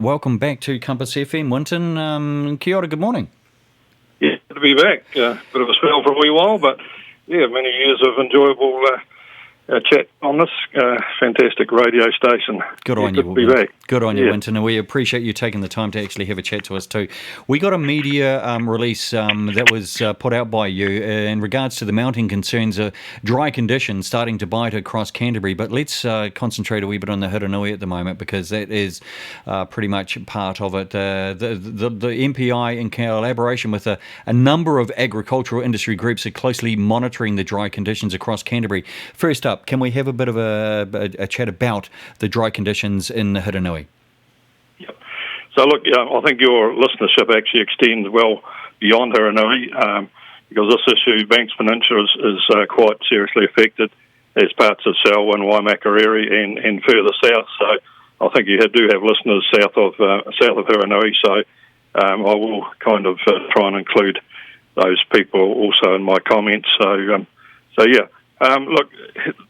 Welcome back to Compass FM, Winton. Kia ora, good morning. Yeah, good to be back. Bit of a spell for a wee while, but many years of enjoyable chat on this fantastic radio station. Good on you. you. Good to be back. Good on you, Winton, and we appreciate you taking the time to actually have a chat to us too. We got a media release that was put out by you in regards to the mounting concerns of dry conditions starting to bite across Canterbury, but let's concentrate a wee bit on the Hiranui at the moment because that is pretty much part of it. The MPI, in collaboration with a number of agricultural industry groups, are closely monitoring the dry conditions across Canterbury. First up, can we have a bit of a chat about the dry conditions in the Hiranui? Yep. So look, I think your listenership actually extends well beyond Hiranui because this issue, Banks Peninsula, is quite seriously affected as parts of Selwyn, Waimakariri and further south. So I think you do have listeners south of Hiranui. So I will kind of try and include those people also in my comments. Look,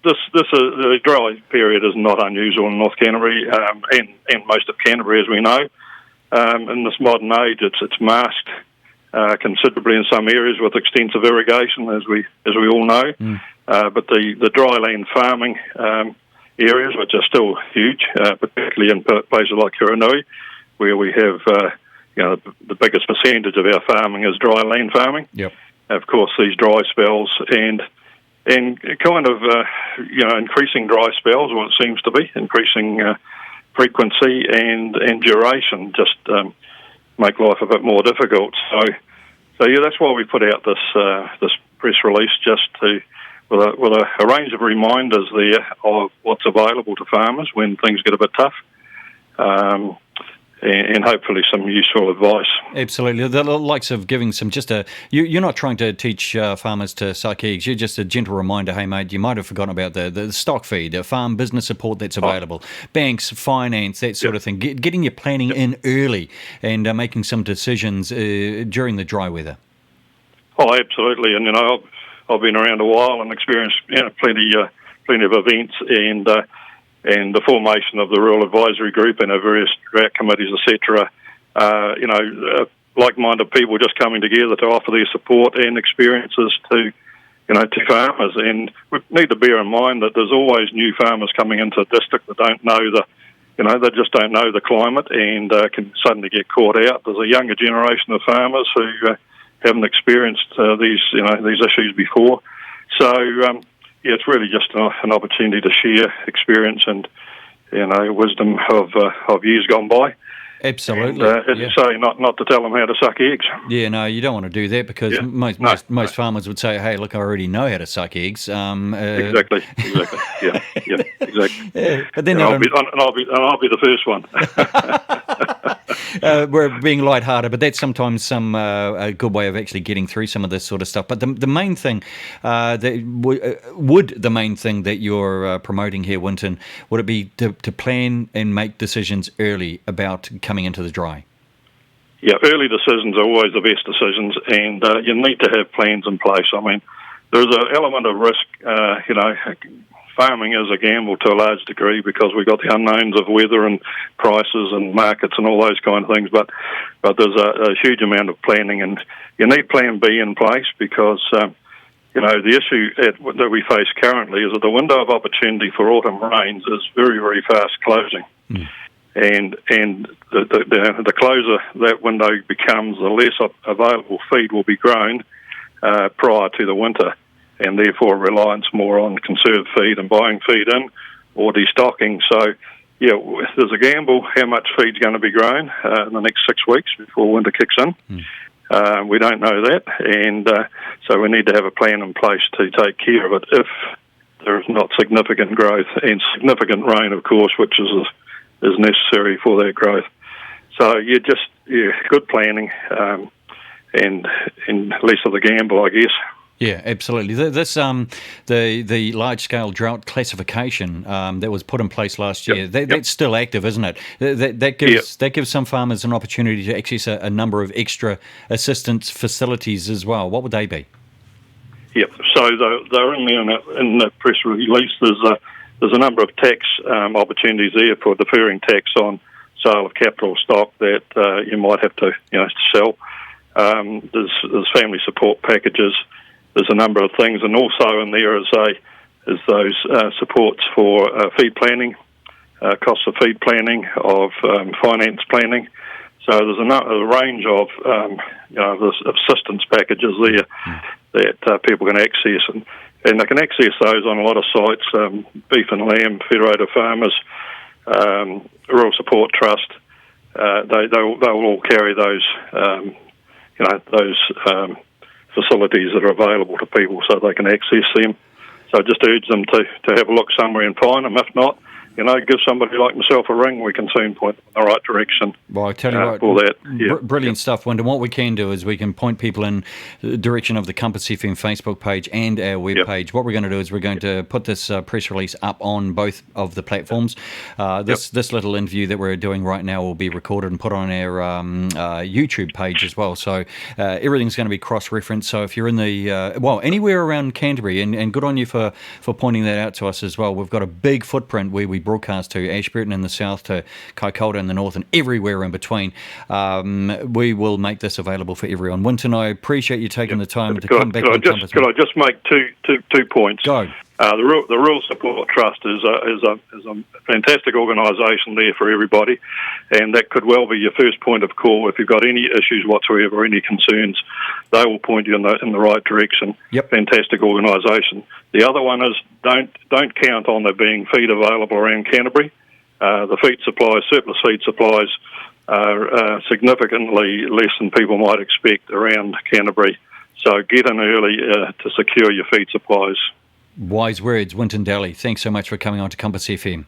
the dry period is not unusual in North Canterbury and most of Canterbury, as we know. In this modern age, it's masked considerably in some areas with extensive irrigation, as we all know. But the dry land farming areas, which are still huge, particularly in places like Hiranui, where we have the biggest percentage of our farming is dry land farming. Yep. Of course, these dry spells and kind of, increasing dry spells, well, it seems to be, increasing frequency and duration just make life a bit more difficult. So that's why we put out this press release, just with a range of reminders there of what's available to farmers when things get a bit tough. And hopefully some useful advice. Absolutely. The likes of giving some you're not trying to teach farmers to suck eggs. You're just a gentle reminder, hey, mate, you might have forgotten about the stock feed, the farm business support that's available, banks, finance, that sort of thing. Getting your planning in early and making some decisions during the dry weather. Oh, absolutely. And, I've been around a while and experienced plenty of events and the formation of the Rural Advisory Group and our various drought committees, etc. Like-minded people just coming together to offer their support and experiences to farmers. And we need to bear in mind that there's always new farmers coming into the district that don't know they just don't know the climate and can suddenly get caught out. There's a younger generation of farmers who haven't experienced these issues before. So. It's really just an opportunity to share experience and wisdom of years gone by. Absolutely. And, as you say, not to tell them how to suck eggs. Yeah, no, you don't want to do that because most farmers would say, hey, look, I already know how to suck eggs. Exactly. Yeah, exactly. Yeah, but then I'll be the first one. We're being lighthearted, but that's sometimes a good way of actually getting through some of this sort of stuff. But the main thing, the main thing that you're promoting here, Winton, would it be to plan and make decisions early about coming into the dry? Yeah, early decisions are always the best decisions, and you need to have plans in place. I mean, there's an element of risk, farming is a gamble to a large degree because we've got the unknowns of weather and prices and markets and all those kind of things. But there's a huge amount of planning, and you need Plan B in place because the issue that we face currently is that the window of opportunity for autumn rains is very, very fast closing, and the closer that window becomes, the less available feed will be grown prior to the winter. And therefore reliance more on conserved feed and buying feed in or destocking. So, there's a gamble how much feed's going to be grown in the next 6 weeks before winter kicks in. We don't know that, and so we need to have a plan in place to take care of it if there is not significant growth and significant rain, of course, which is necessary for that growth. So good planning and less of the gamble, I guess. Yeah, absolutely. This the large scale drought classification that was put in place last year. That's still active, isn't it? That gives some farmers an opportunity to access a number of extra assistance facilities as well. What would they be? Yep. So they're in the press release. There's a number of tax opportunities there for deferring tax on sale of capital stock that you might have to sell. There's family support packages. There's a number of things, and also in there is those supports for feed planning, costs of feed planning, of finance planning. So there's a range of assistance packages there that people can access, and they can access those on a lot of sites. Beef and Lamb, Federated Farmers, Rural Support Trust. They'll all carry those facilities that are available to people, so they can access them. So I just urge them to have a look somewhere and find them. If not, give somebody like myself a ring. We can soon point them in the right direction. Well, I tell you what, for that. Brilliant stuff, Winton. What we can do is we can point people in the direction of the Compass FM Facebook page and our web page. What we're going to do is we're going to put this press release up on both of the platforms. This little interview that we're doing right now will be recorded and put on our YouTube page as well. So everything's going to be cross-referenced. So if you're in the anywhere around Canterbury, and good on you for pointing that out to us as well. We've got a big footprint where we broadcast to Ashburton in the south, to Kaikoura in the north, and everywhere in between. We will make this available for everyone. Winton, I appreciate you taking the time to come back on Compass. Could I just make two points? Go. The Rural Support Trust is a fantastic organisation there for everybody, and that could well be your first point of call if you've got any issues whatsoever, any concerns. They will point you in the right direction. Yep. Fantastic organisation. The other one is don't count on there being feed available around Canterbury. The feed supplies, surplus feed supplies, are significantly less than people might expect around Canterbury. So get in early to secure your feed supplies. Wise words, Winton Dalley. Thanks so much for coming on to Compass FM.